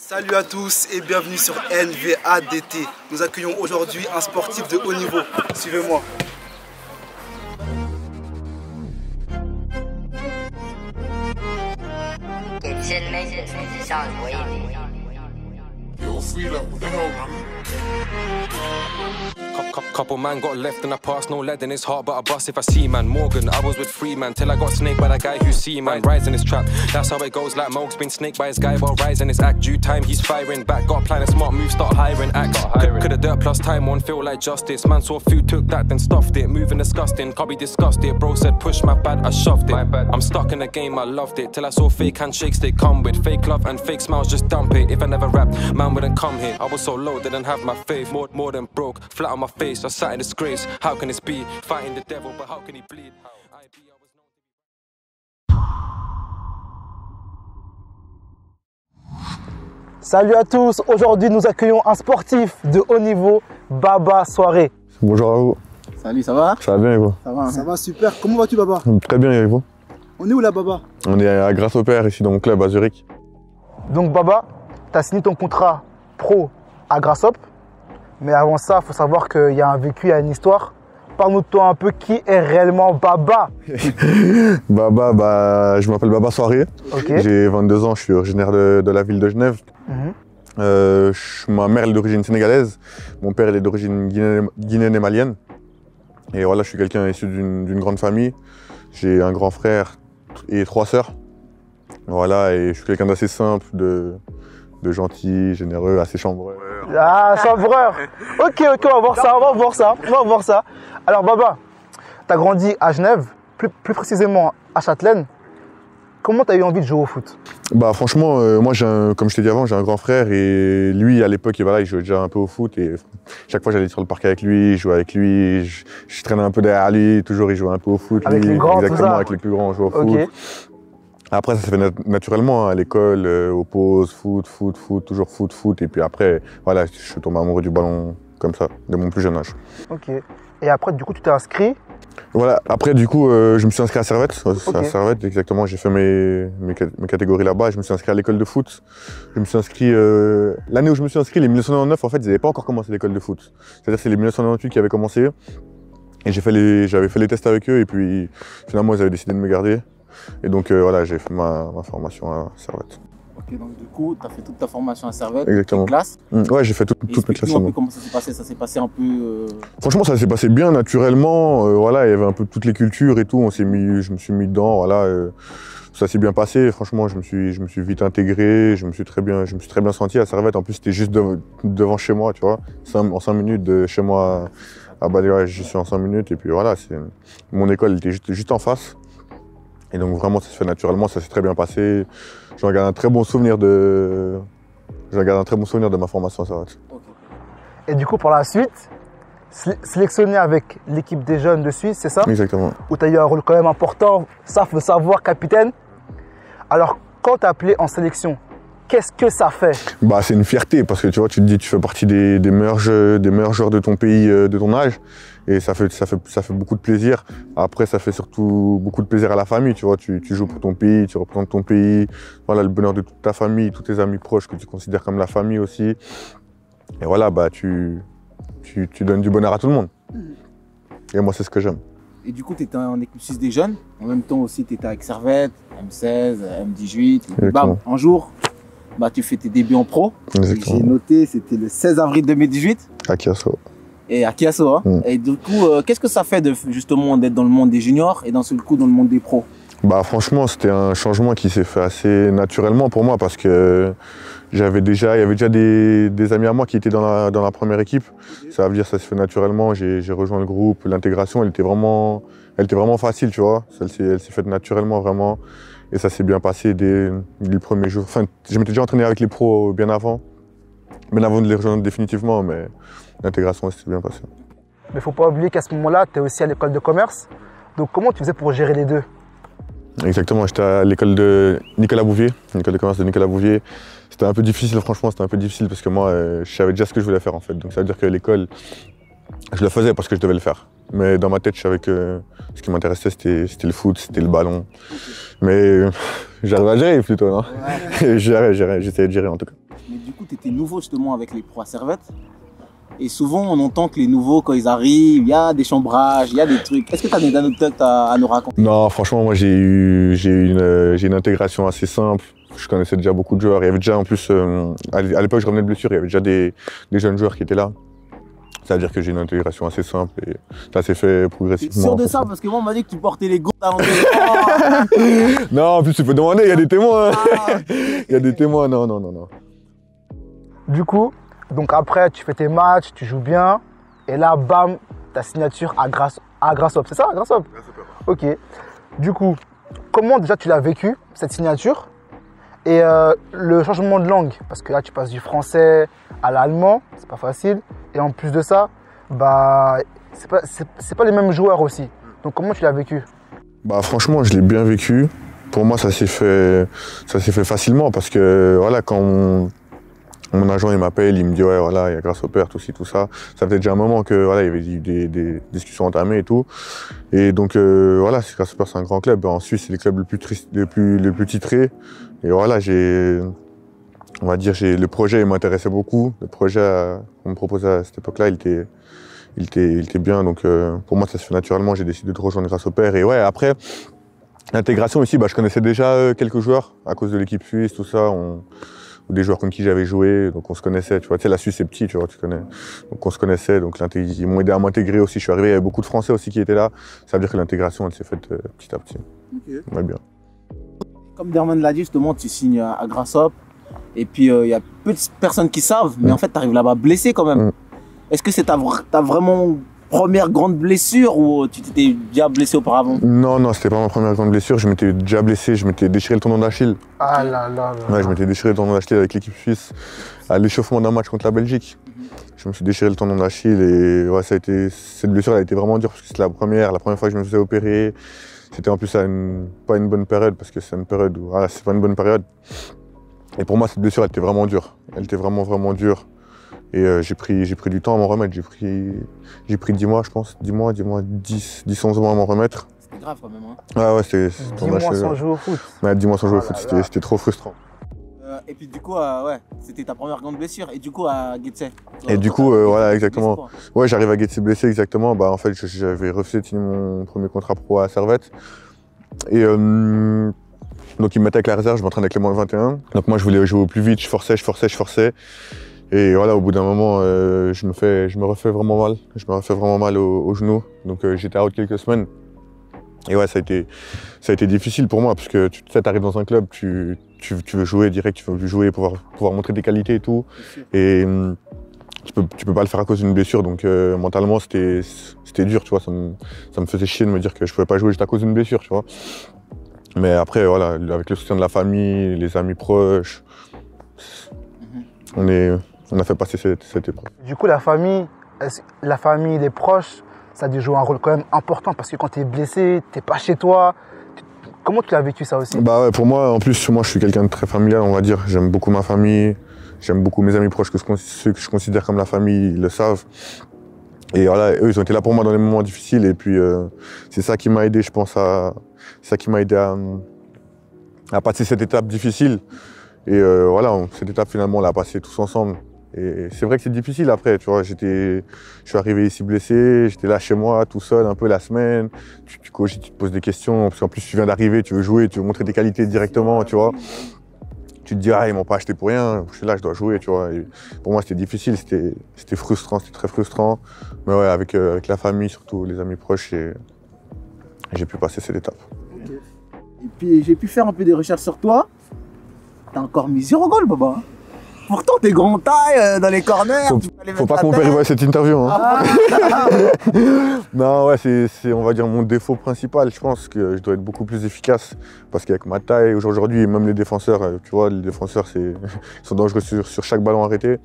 Salut à tous et bienvenue sur LVADT. Nous accueillons aujourd'hui un sportif de haut niveau. Suivez-moi. Couple man got left and I passed no lead in his heart, but I bust if I see man. Morgan, I was with free man till I got snaked by that guy who see man. Rising his trap, that's how it goes. Like Moog's been snaked by his guy while rising his act. Due time, he's firing back. Got a plan, a smart move, start hiring acts. Coulda dirt plus time, one feel like justice. Man saw food, took that, then stuffed it. Moving disgusting, can't be disgusted. Bro said push my bad, I shoved it. I'm stuck in the game, I loved it. Till I saw fake handshakes they come with. Fake love and fake smiles, just dump it. If I never rapped, man wouldn't come here. I was so low, didn't have my faith. More than broke, flat on my face, I sat in disgrace. How can this be? Fighting the devil, but how can he bleed? Salut à tous, aujourd'hui nous accueillons un sportif de haut niveau, Baba Soirée. Bonjour à vous. Salut, ça va? Ça va bien et vous? Ça va super. Comment vas-tu Baba? Très bien et vous? On est où là Baba? On est à Grâce au Père ici dans mon club à Zurich. Donc Baba, tu as signé ton contrat pro à Grassop. Mais avant ça, il faut savoir qu'il y a un vécu, il y a une histoire. Parle-nous de toi un peu, qui est réellement Baba? Baba, je m'appelle Baba Soirée. Okay. J'ai 22 ans, je suis originaire de la ville de Genève. Ma mère est d'origine sénégalaise, mon père est d'origine guinéenne et malienne. Et voilà, je suis quelqu'un issu d'une grande famille. J'ai un grand frère et 3 sœurs. Voilà, et je suis quelqu'un d'assez simple, de gentil, généreux, assez chambreur. Ah, chambreur. Ok, on va voir ça. Alors Baba, tu as grandi à Genève, plus précisément à Châtelaine. Comment tu as eu envie de jouer au foot? Bah franchement, moi comme je t'ai dit avant, j'ai un grand frère et lui à l'époque, voilà, il jouait déjà un peu au foot et chaque fois j'allais sur le parquet avec lui, je jouais avec lui, je traînais un peu derrière lui, toujours il jouait un peu au foot. Avec les grands, exactement, tout ça. avec les plus grands, on jouait au foot. Après, ça s'est fait naturellement, hein, à l'école, aux pauses, foot, toujours foot. Et puis après, voilà, je suis tombé amoureux du ballon comme ça, de mon plus jeune âge. Ok. Et après, du coup, tu t'es inscrit? Voilà, après, du coup, je me suis inscrit à Servette. Okay. À Servette, exactement. J'ai fait mes catégories là-bas. Je me suis inscrit à l'école de foot. Je me suis inscrit. L'année où je me suis inscrit, les 1999, en fait, ils n'avaient pas encore commencé l'école de foot. C'est-à-dire, c'est les 1998 qui avaient commencé. Et j'avais fait les tests avec eux. Et puis, finalement, ils avaient décidé de me garder. Et donc voilà, j'ai fait ma formation à Servette. Ok, donc du coup, tu as fait toute ta formation à Servette, exactement. Classe. Ouais, j'ai fait toutes mes classes. Un peu comment ça s'est passé? Ça s'est passé un peu... Franchement, ça s'est passé bien, naturellement. Voilà, il y avait un peu toutes les cultures et tout. Je me suis mis dedans, voilà. Ça s'est bien passé. Franchement, je me suis vite intégré. Je me suis très bien senti à Servette. En plus, c'était juste devant chez moi, tu vois. En 5 minutes de chez moi à Balayache, je suis en 5 minutes. Et puis voilà, mon école était juste en face. Et donc vraiment, ça se fait naturellement, ça s'est très bien passé. J'en garde un très bon souvenir de ma formation à Servette. Okay. Et du coup, pour la suite, sélectionné avec l'équipe des jeunes de Suisse, c'est ça? Exactement. Où tu as eu un rôle quand même important, ça faut le savoir, capitaine. Alors, quand tu es appelé en sélection, qu'est-ce que ça fait? Bah, c'est une fierté parce que tu vois, tu te dis tu fais partie des meilleurs joueurs de ton pays, de ton âge. Et ça fait beaucoup de plaisir. Après, ça fait surtout beaucoup de plaisir à la famille, tu vois. Tu joues pour ton pays, tu représentes ton pays. Voilà, le bonheur de toute ta famille, tous tes amis proches que tu considères comme la famille aussi. Et voilà, bah, tu donnes du bonheur à tout le monde. Et moi, c'est ce que j'aime. Et du coup, tu étais en équipe suisse des jeunes. En même temps aussi, tu étais avec Servette, M16, M18. Et bam, un jour, bah, tu fais tes débuts en pro. J'ai noté, c'était le 16 avril 2018. À Chiasso. Et à Chiasso, hein. Et du coup, qu'est-ce que ça fait justement d'être dans le monde des juniors et d'un seul coup dans le monde des pros? Bah franchement, c'était un changement qui s'est fait assez naturellement pour moi parce que il y avait déjà des amis à moi qui étaient dans la première équipe. Ça veut dire que ça se fait naturellement. J'ai rejoint le groupe, l'intégration, elle était vraiment facile, tu vois. Elle s'est faite naturellement vraiment et ça s'est bien passé dès le premier jour. Enfin, je m'étais déjà entraîné avec les pros bien avant de les rejoindre définitivement, mais l'intégration s'est bien passée. Mais il ne faut pas oublier qu'à ce moment-là, tu es aussi à l'école de commerce. Donc comment tu faisais pour gérer les deux? Exactement, j'étais à l'école de Nicolas Bouvier, l'école de commerce de Nicolas Bouvier. C'était un peu difficile, franchement, c'était un peu difficile parce que moi, je savais déjà ce que je voulais faire en fait. Donc ça veut dire que l'école, je le faisais parce que je devais le faire. Mais dans ma tête, je savais que ce qui m'intéressait, c'était le foot, c'était le ballon. Mais j'arrivais à gérer plutôt, non? Ouais. J'essayais de gérer en tout cas. Mais du coup, tu étais nouveau justement avec les pros à Servette. Et souvent, on entend que les nouveaux, quand ils arrivent, il y a des chambrages, il y a des trucs. Est-ce que tu as des anecdotes à nous raconter? Non, franchement, moi, j'ai une intégration assez simple. Je connaissais déjà beaucoup de joueurs. Il y avait déjà, en plus, à l'époque, je revenais de blessure, il y avait déjà des jeunes joueurs qui étaient là. C'est-à-dire que j'ai une intégration assez simple et ça s'est fait progressivement. Tu es sûr de ça? Parce que moi, on m'a dit que tu portais les gants à l'entrée. Non, en plus, tu peux demander, il y a des témoins. Il y a des témoins, non. Du coup, donc après, tu fais tes matchs, tu joues bien. Et là, bam, ta signature à Grasshoppe. C'est ça, Grasshoppe? Ok. Du coup, comment déjà tu l'as vécu, cette signature? Et le changement de langue, parce que là, tu passes du français à l'allemand, c'est pas facile. Et en plus de ça, bah, c'est pas les mêmes joueurs aussi. Donc comment tu l'as vécu? Bah franchement, je l'ai bien vécu. Pour moi, ça s'est fait facilement parce que voilà, quand mon agent il m'appelle, il me dit ouais voilà, il y a Grasshopper, tout ci, tout ça. Ça faisait déjà un moment que voilà, il y avait eu des discussions entamées et tout. Et donc voilà, Grasshopper c'est un grand club. En Suisse, c'est les clubs les plus titrés. Et voilà, on va dire, le projet il m'intéressait beaucoup. Le projet qu'on me proposait à cette époque-là, il était bien. Donc pour moi, ça se fait naturellement. J'ai décidé de rejoindre Grasshopper. Et ouais, après, l'intégration ici, bah, je connaissais déjà quelques joueurs à cause de l'équipe suisse, tout ça. Ou des joueurs contre qui j'avais joué, donc on se connaissait. Tu vois, la Suisse c'est petit, tu vois, tu connais. Donc on se connaissait. Donc ils m'ont aidé à m'intégrer aussi. Je suis arrivé, il y avait beaucoup de Français aussi qui étaient là. Ça veut dire que l'intégration, elle s'est faite petit à petit. Okay. Ouais, bien. Comme Derman l'a dit, justement, tu signes à Grasshoppe. Et puis, il y a peu de personnes qui savent, mais en fait, tu arrives là-bas blessé quand même. Est-ce que c'est ta vraiment première grande blessure ou tu t'étais déjà blessé auparavant? Non, c'était pas ma première grande blessure. Je m'étais déjà blessé, je m'étais déchiré le tendon d'Achille. Ah là là. Ouais, je m'étais déchiré le tendon d'Achille avec l'équipe suisse à l'échauffement d'un match contre la Belgique. Je me suis déchiré le tendon d'Achille et ouais, cette blessure elle a été vraiment dure parce que c'était la première fois que je me faisais opérer. C'était en plus pas une bonne période parce que c'est une période où voilà, c'est pas une bonne période. Et pour moi, cette blessure, elle était vraiment dure. Elle était vraiment, vraiment dure. Et j'ai pris du temps à m'en remettre. J'ai pris 10 mois, je pense. 10, 11 mois à m'en remettre. C'était grave quand même. Hein. Ah ouais, c'est 10 mois sans jouer au foot. Ouais, 10 mois sans jouer au foot, c'était trop frustrant. Et puis du coup, ouais, c'était ta première grande blessure. Et du coup, à Getse. Et du coup, voilà, exactement. Ouais, j'arrive à Getse blessé, exactement. Bah, en fait, j'avais refusé de signer mon premier contrat pro à Servette. Et donc ils me mettaient avec la réserve, je m'entraînais avec les moins de 21. Donc moi je voulais jouer au plus vite, je forçais. Et voilà, au bout d'un moment, je me refais vraiment mal. Je me refais vraiment mal au genou. Donc j'étais out quelques semaines. Et ouais, ça a été difficile pour moi parce que tu sais, t'arrives dans un club, tu veux jouer direct, tu veux jouer, pouvoir montrer tes qualités et tout. Et tu peux pas le faire à cause d'une blessure. Donc mentalement, c'était dur, tu vois. Ça me faisait chier de me dire que je pouvais pas jouer juste à cause d'une blessure, tu vois. Mais après, voilà, avec le soutien de la famille, les amis proches, on a fait passer cette épreuve. Du coup, la famille, les proches, ça a dû jouer un rôle quand même important parce que quand tu es blessé, tu n'es pas chez toi. Comment tu l'as vécu ça aussi? Bah ouais, pour moi, en plus, moi je suis quelqu'un de très familial, on va dire. J'aime beaucoup ma famille, j'aime beaucoup mes amis proches, ceux que je considère comme la famille, ils le savent. Et voilà, eux, ils ont été là pour moi dans les moments difficiles. Et puis, c'est ça qui m'a aidé, je pense, à passer cette étape difficile. Et voilà, cette étape, finalement, on l'a passée tous ensemble. Et c'est vrai que c'est difficile après, tu vois. Je suis arrivé ici blessé, j'étais là chez moi, tout seul, un peu la semaine. Tu cogites, tu te poses des questions, parce qu'en plus, tu viens d'arriver, tu veux jouer, tu veux montrer tes qualités directement, tu vois. Tu te dis, ah, ils m'ont pas acheté pour rien, je suis là, je dois jouer, tu vois. Et pour moi, c'était difficile, c'était frustrant, c'était très frustrant. Mais ouais, avec la famille, surtout les amis proches, j'ai pu passer cette étape. Okay. Et puis, j'ai pu faire un peu des recherches sur toi. T'as encore mis 0 goal, Baba. Pourtant, t'es grand taille dans les corners. Faut pas que mon père voie cette interview. Hein. Non, ouais, c'est, on va dire, mon défaut principal. Je pense que je dois être beaucoup plus efficace. Parce qu'avec ma taille, aujourd'hui, même les défenseurs, tu vois, les défenseurs, ils sont dangereux sur chaque ballon arrêté.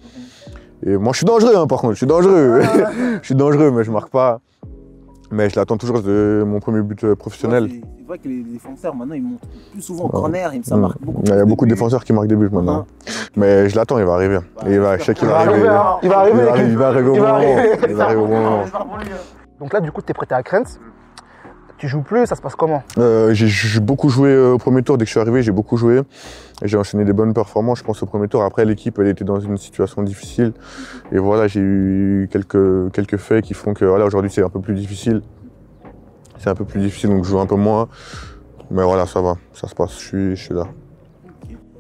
Et moi, je suis dangereux, hein, par contre. Je suis dangereux. Je suis dangereux, mais je marque pas. Mais je l'attends toujours de mon premier but professionnel. Ouais, c'est vrai que les défenseurs, maintenant, ils montent plus souvent au corner, ça marque beaucoup. Il y a beaucoup de défenseurs qui marquent des buts maintenant. Mais je l'attends, il va arriver. Et je sais qu'il va arriver. Il va arriver au bon moment. Donc là, du coup, tu es prêté à Crens. Tu joues plus, ça se passe comment? J'ai beaucoup joué au premier tour. Dès que je suis arrivé, j'ai beaucoup joué. Et j'ai enchaîné des bonnes performances, je pense, au premier tour. Après, l'équipe, elle était dans une situation difficile. Et voilà, j'ai eu quelques faits qui font que voilà, aujourd'hui, c'est un peu plus difficile. C'est un peu plus difficile, donc je joue un peu moins. Mais voilà, ça va, ça se passe, je suis là.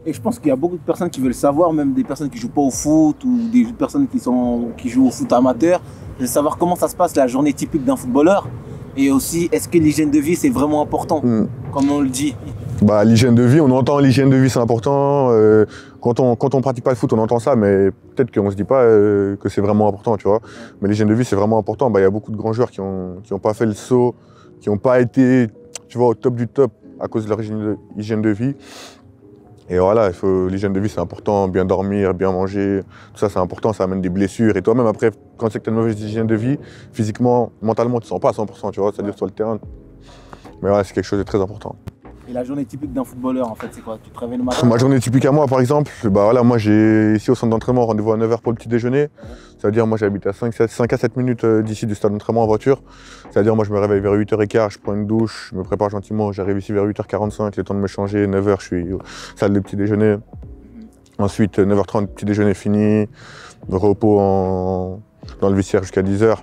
Et je pense qu'il y a beaucoup de personnes qui veulent savoir, même des personnes qui ne jouent pas au foot ou des personnes qui jouent au foot amateur, de savoir comment ça se passe la journée typique d'un footballeur. Et aussi, est-ce que l'hygiène de vie, c'est vraiment important, comme on le dit? Bah, l'hygiène de vie, on entend l'hygiène de vie, c'est important. Quand on pratique pas le foot, on entend ça, mais peut-être qu'on se dit pas que c'est vraiment important, tu vois. Mais l'hygiène de vie, c'est vraiment important. Bah, y a beaucoup de grands joueurs qui ont pas fait le saut, qui n'ont pas été, tu vois, au top du top à cause de leur hygiène de vie. Et voilà, l'hygiène de vie, c'est important, bien dormir, bien manger, tout ça, c'est important, ça amène des blessures. Et toi-même, après, quand tu sais que tu as une mauvaise hygiène de vie, physiquement, mentalement, tu ne sens pas à 100%, tu vois, c'est-à-dire sur le terrain. Mais voilà, c'est quelque chose de très important. Et la journée typique d'un footballeur, en fait, c'est quoi? Tu te réveilles le matin? Ma journée typique à moi, par exemple, bah voilà, moi j'ai ici au centre d'entraînement rendez-vous à 9h pour le petit déjeuner. C'est-à-dire moi j'habite à 5 à 7 minutes d'ici du stade d'entraînement en voiture. C'est-à-dire moi je me réveille vers 8h15, je prends une douche, je me prépare gentiment, j'arrive ici vers 8h45, le temps de me changer, 9h je suis au salle de petit déjeuner. Ensuite 9h30, petit déjeuner fini, repos dans le vestiaire jusqu'à 10h.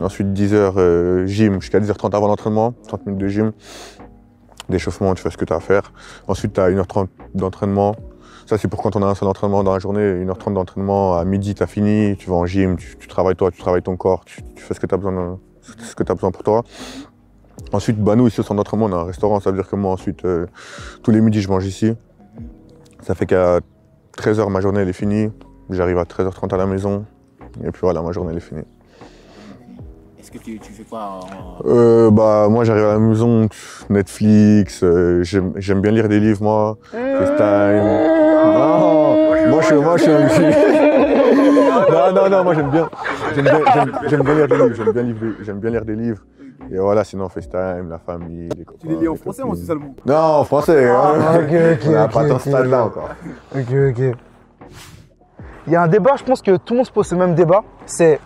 Ensuite 10h gym jusqu'à 10h30 avant l'entraînement, 30 minutes de gym. D'échauffement, tu fais ce que tu as à faire. Ensuite, tu as 1h30 d'entraînement. Ça, c'est pour quand on a un seul entraînement dans la journée. 1h30 d'entraînement, à midi, tu as fini, tu vas en gym, tu travailles toi, tu travailles ton corps, tu fais ce que tu as besoin pour toi. Ensuite, bah, nous, ici au centre d'entraînement, on a un restaurant. Ça veut dire que moi, ensuite, tous les midis, je mange ici. Ça fait qu'à 13h, ma journée, elle est finie. J'arrive à 13h30 à la maison. Et puis voilà, ma journée, elle est finie. Est-ce que tu fais quoi Bah moi j'arrive à la maison, Netflix, j'aime bien lire des livres moi, FaceTime. Non, moi je suis un Non, moi j'aime bien lire des livres, j'aime bien lire des livres. Et voilà, sinon FaceTime, la famille, les copains. Tu les lis en français ou en seulement? Non, en français. Ok, on n'a pas tant ce stade-là encore. Ok. Il y a un débat, je pense que tout le monde se pose ce même débat, c'est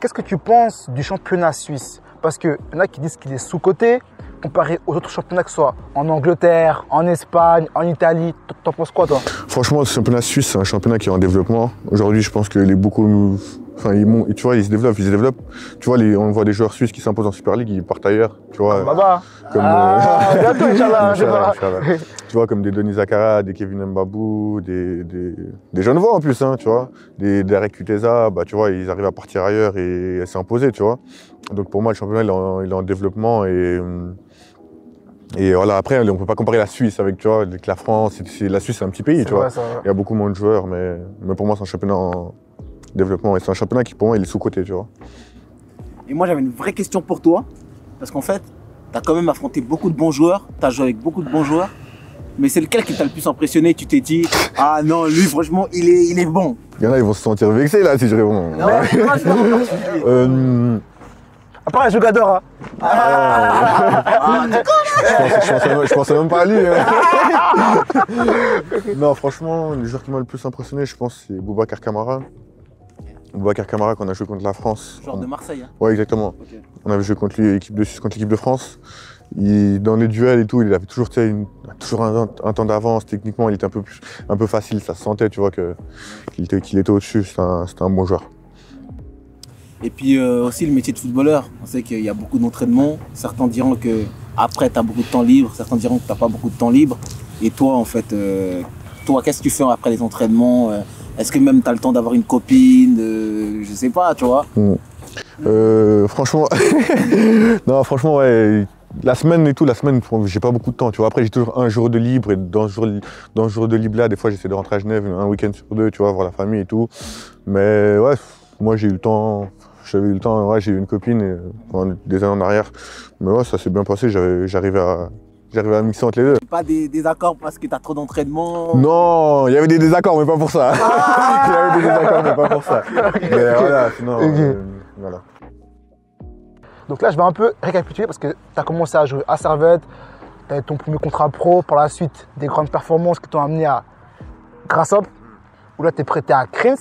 qu'est-ce que tu penses du championnat suisse? Parce qu'il y en a qui disent qu'il est sous-coté comparé aux autres championnats, que ce soit en Angleterre, en Espagne, en Italie. T'en penses quoi, toi? Franchement, le championnat suisse, c'est un championnat qui est en développement. Aujourd'hui, je pense qu'il est beaucoup... Enfin, tu vois, il se développe. Tu vois, on voit des joueurs suisses qui s'imposent en Super League, ils partent ailleurs. Tu vois, Baba. Bientôt, Inch'Allah. Tu vois, comme des Denis Zakaria, des Kevin Mbabou, des jeunes voix en plus, hein, tu vois. Des Derek Kuteza, bah, tu vois, ils arrivent à partir ailleurs et à s'imposer, tu vois. Donc pour moi, le championnat, il est en développement et voilà, après, on ne peut pas comparer la Suisse avec la France. La Suisse, c'est un petit pays, tu vois. Il y a beaucoup moins de joueurs, mais pour moi, c'est un championnat en développement. Et c'est un championnat qui, pour moi, il est sous-coté, tu vois. Et moi, j'avais une vraie question pour toi. Parce qu'en fait, tu as quand même affronté beaucoup de bons joueurs. Tu as joué avec beaucoup de bons joueurs. Mais c'est lequel qui t'a le plus impressionné? Tu t'es dit, ah non, lui, franchement, il est bon. Il y en a, ils vont se sentir vexés, là, si je réponds. Après, je Gador. Je pensais même pas à lui. Non, franchement, le joueur qui m'a le plus impressionné, je pense, c'est Boubacar Kamara. Boubacar Kamara, qu'on a joué contre la France. Joueur de Marseille. Hein. Ouais, exactement. Okay. On avait joué contre lui, contre l'équipe de France. Dans les duels et tout, il avait toujours, un temps d'avance. Techniquement, il était un peu facile. Ça se sentait, tu vois, qu'il était au-dessus. C'était un bon joueur. Et puis aussi le métier de footballeur. On sait qu'il y a beaucoup d'entraînement. Certains diront qu'après, tu as beaucoup de temps libre. Certains diront que tu n'as pas beaucoup de temps libre. Et toi, en fait, qu'est-ce que tu fais après les entraînements? Est-ce que même tu as le temps d'avoir une copine? Je sais pas, tu vois. Franchement, non, franchement, ouais. La semaine, j'ai pas beaucoup de temps, tu vois. Après, j'ai toujours un jour de libre et dans ce jour de libre-là, des fois, j'essaie de rentrer à Genève un week-end sur 2, tu vois, voir la famille et tout. Mais ouais, moi, j'ai eu le temps. Ouais, j'ai eu une copine des années en arrière. Mais ouais, ça s'est bien passé. J'arrivais à mixer entre les deux. Pas des désaccords parce que tu as trop d'entraînement? Non, il y avait des désaccords, mais pas pour ça. Il y avait des désaccords, mais pas pour ça. Mais voilà, sinon, voilà. Donc là, je vais un peu récapituler parce que tu as commencé à jouer à Servette, tu as eu ton premier contrat pro, par la suite des grandes performances qui t'ont amené à Grasshopper, où là tu es prêté à Kriens.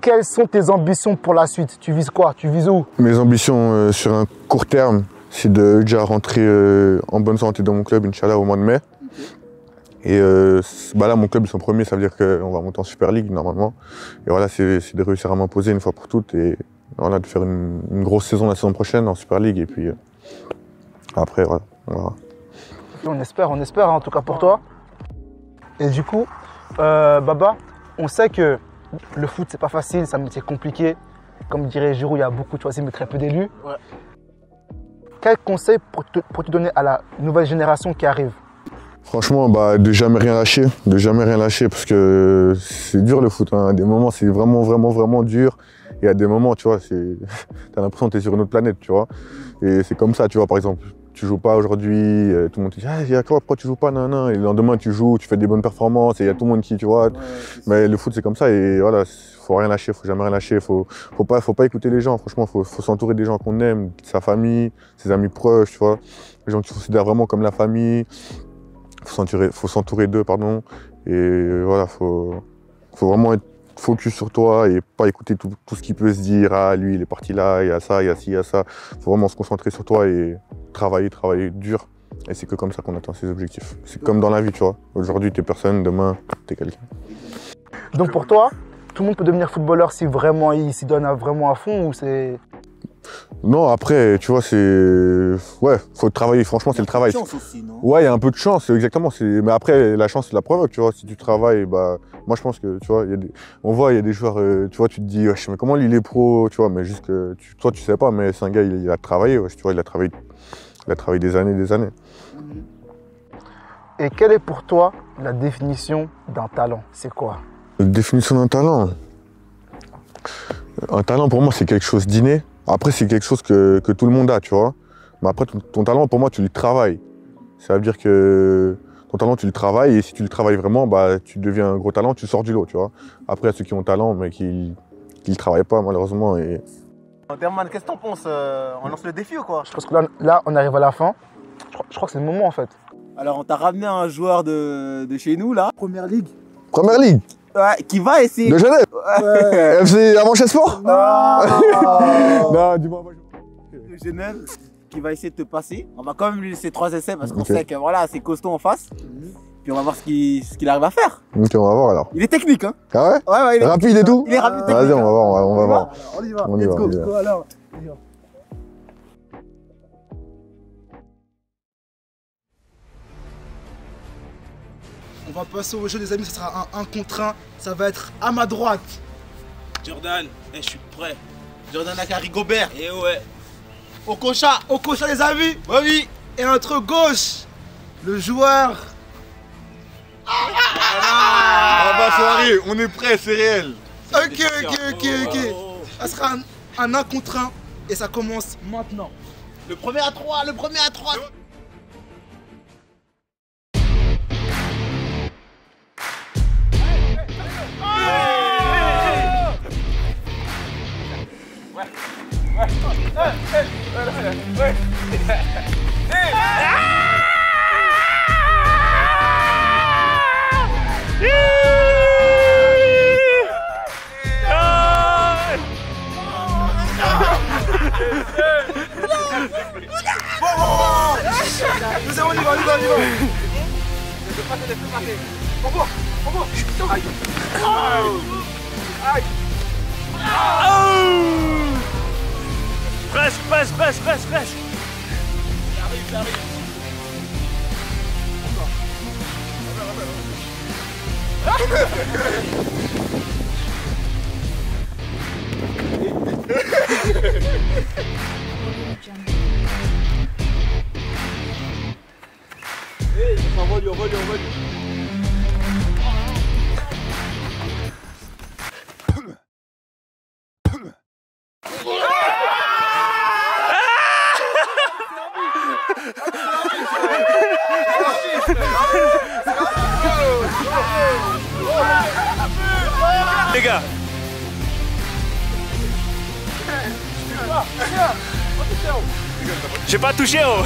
Quelles sont tes ambitions pour la suite? Tu vises quoi? Tu vises où? Mes ambitions sur un court terme, c'est de déjà rentrer en bonne santé dans mon club, Inch'Allah, au mois de mai. Et là, mon club, ils sont premiers, ça veut dire qu'on va monter en Super League, normalement. Et voilà, c'est de réussir à m'imposer une fois pour toutes et voilà, de faire une grosse saison la saison prochaine en Super League. Et puis après, voilà, on verra. On espère, en tout cas pour toi. Et du coup, Baba, on sait que le foot, c'est pas facile, c'est un métier compliqué. Comme dirait Giroud, il y a beaucoup de choisis, mais très peu d'élus. Ouais. Quel conseil pour te donner à la nouvelle génération qui arrive? Franchement, de jamais rien lâcher, parce que c'est dur le foot. Hein. À des moments, c'est vraiment dur. Et à des moments, tu vois, t'as l'impression que t'es sur une autre planète, tu vois. Et c'est comme ça, tu vois, par exemple, tu joues pas aujourd'hui, tout le monde te dit « Ah, pourquoi tu joues pas » non. Et le lendemain, tu joues, tu fais des bonnes performances, et il y a tout le monde qui, tu vois. Ouais, mais le foot, c'est comme ça, et voilà, faut rien lâcher, faut jamais rien lâcher. Faut pas écouter les gens, franchement, faut s'entourer des gens qu'on aime, sa famille, ses amis proches, tu vois. Les gens que tu considères vraiment comme la famille. Faut s'entourer d'eux, pardon. Et voilà, faut vraiment être focus sur toi et pas écouter tout ce qui peut se dire. Ah, lui, il est parti là, il y a ça, il y a ci, il y a ça. Faut vraiment se concentrer sur toi et travailler dur. Et c'est que comme ça qu'on atteint ses objectifs. C'est comme dans la vie, tu vois. Aujourd'hui, t'es personne, demain, t'es quelqu'un. Donc pour toi, tout le monde peut devenir footballeur si vraiment il s'y donne vraiment à fond ou c'est... Non, après, tu vois, ouais, faut travailler, franchement, c'est le travail. Il y a un peu de chance aussi, non? Ouais, il y a un peu de chance, exactement. Mais après, la chance, c'est la provoque, tu vois. Si tu travailles, moi, je pense que, tu vois, on voit, il y a des joueurs, tu vois, tu te dis, wesh, mais comment lui, il est pro, tu vois, mais juste que, toi, tu sais pas, mais c'est un gars, il a travaillé, wesh, tu vois, il a travaillé des années. Et quelle est pour toi la définition d'un talent? C'est quoi? La définition d'un talent? Un talent, pour moi, c'est quelque chose d'inné. Après, c'est quelque chose que tout le monde a, tu vois. Mais après, ton talent, pour moi, tu le travailles. Ça veut dire que ton talent, tu le travailles. Et si tu le travailles vraiment, tu deviens un gros talent, tu sors du lot, tu vois. Après, il y a ceux qui ont talent, mais qui ne le travaillent pas, malheureusement. Derman, qu'est-ce que t'en penses? On lance le défi ou quoi? Je pense que là, on arrive à la fin. Je crois que c'est le moment, en fait. Alors, on t'a ramené un joueur de chez nous, là. Première Ligue. Première Ligue? Ouais, qui va essayer. De Genève? Ouais. FC Avanches Sport? Non. Non, dis-moi. De Genève, qui va essayer de te passer. On va quand même lui laisser 3 essais parce qu'on sait que voilà, c'est costaud en face. Puis on va voir ce qu'il arrive à faire. Ok, on va voir alors. Il est technique, hein? Ah ouais? Ouais, il est rapide et tout? Il est rapide. Vas-y, on va voir, on va voir. Alors, on y va. Let's go. Alors, on y va. On va passer au jeu, les amis, ce sera un 1 contre 1. Ça va être à ma droite. Jordan, je suis prêt. Jordan Akari Gobert. Et ouais. Okocha, les amis. Oui. Et notre gauche, le joueur. soirée, on est prêt, c'est réel. Ok. Ça sera un 1 contre 1. Et ça commence maintenant. Le premier à 3. On y va. Presque. Il arrive. On va lui. Les gars. J'ai pas touché, oh.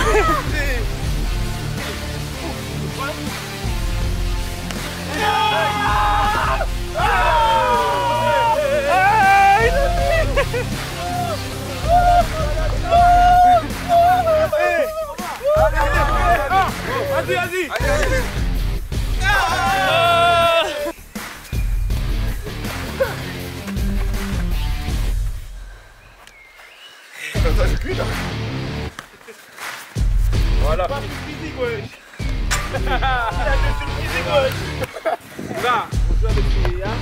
Voilà. Pas de physique, wesh. Il a de physique, wesh. Là, on joue avec les gars.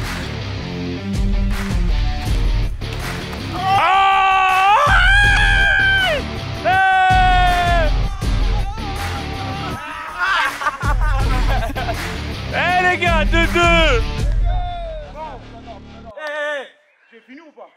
Eh les gars, 2-2. J'ai fini ou pas?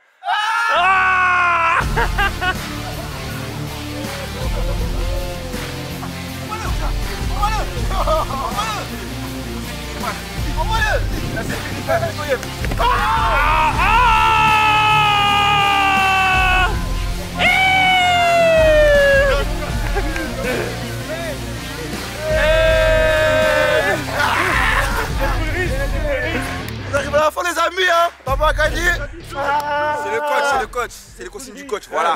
On arrive à la fin, les amis, hein. Papa a gagné. C'est le coach, c'est le coach. C'est les consignes du coach, voilà.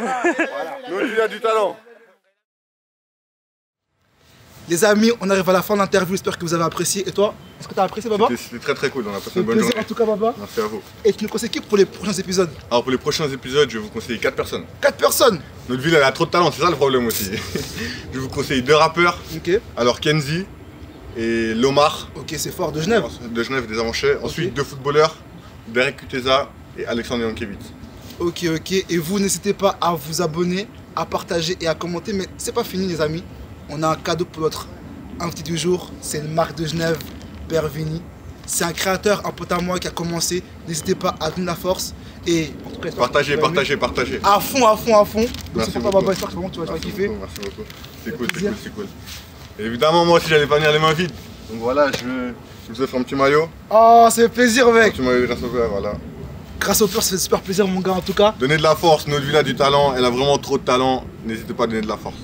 Notre villa du talent. Les amis, on arrive à la fin de l'interview, j'espère que vous avez apprécié. Et toi, est-ce que tu as apprécié, Baba? C'était très très cool, on a passé une C'était bonne plaisir journée. en tout cas, Baba. Merci à vous. Et tu nous conseilles qui pour les prochains épisodes? Alors pour les prochains épisodes, je vais vous conseiller 4 personnes. 4 personnes. Notre ville elle a trop de talent, c'est ça le problème aussi. Je vous conseille 2 rappeurs. Ok. Alors Kenzie et Lomar. Ok, c'est fort, de Genève. De Genève, des Avanchais. Ensuite 2 footballeurs, Derek Kuteza et Alexandre Yankiewicz. Ok, ok. Et vous, n'hésitez pas à vous abonner, à partager et à commenter. Mais c'est pas fini, les amis. On a un cadeau pour notre invité du jour. C'est une marque de Genève, Père Vini. C'est un créateur, un pote à moi qui a commencé. N'hésitez pas à donner la force. Et en tout cas, Partagez, partagez, partagez. À fond, à fond, à fond. Donc Merci c'est pas beaucoup. Baba, j'espère que tu vas kiffer. Merci beaucoup. C'est cool, c'est cool, c'est cool. Et évidemment, moi aussi, j'allais pas venir les mains vides. Donc voilà, je vous offre un petit maillot. Oh, ça fait plaisir, Un mec. petit maillot grâce au père, voilà. Grâce au peur, ça fait super plaisir, mon gars, en tout cas. Donnez de la force, notre villa du talent, elle a vraiment trop de talent. N'hésitez pas à donner de la force.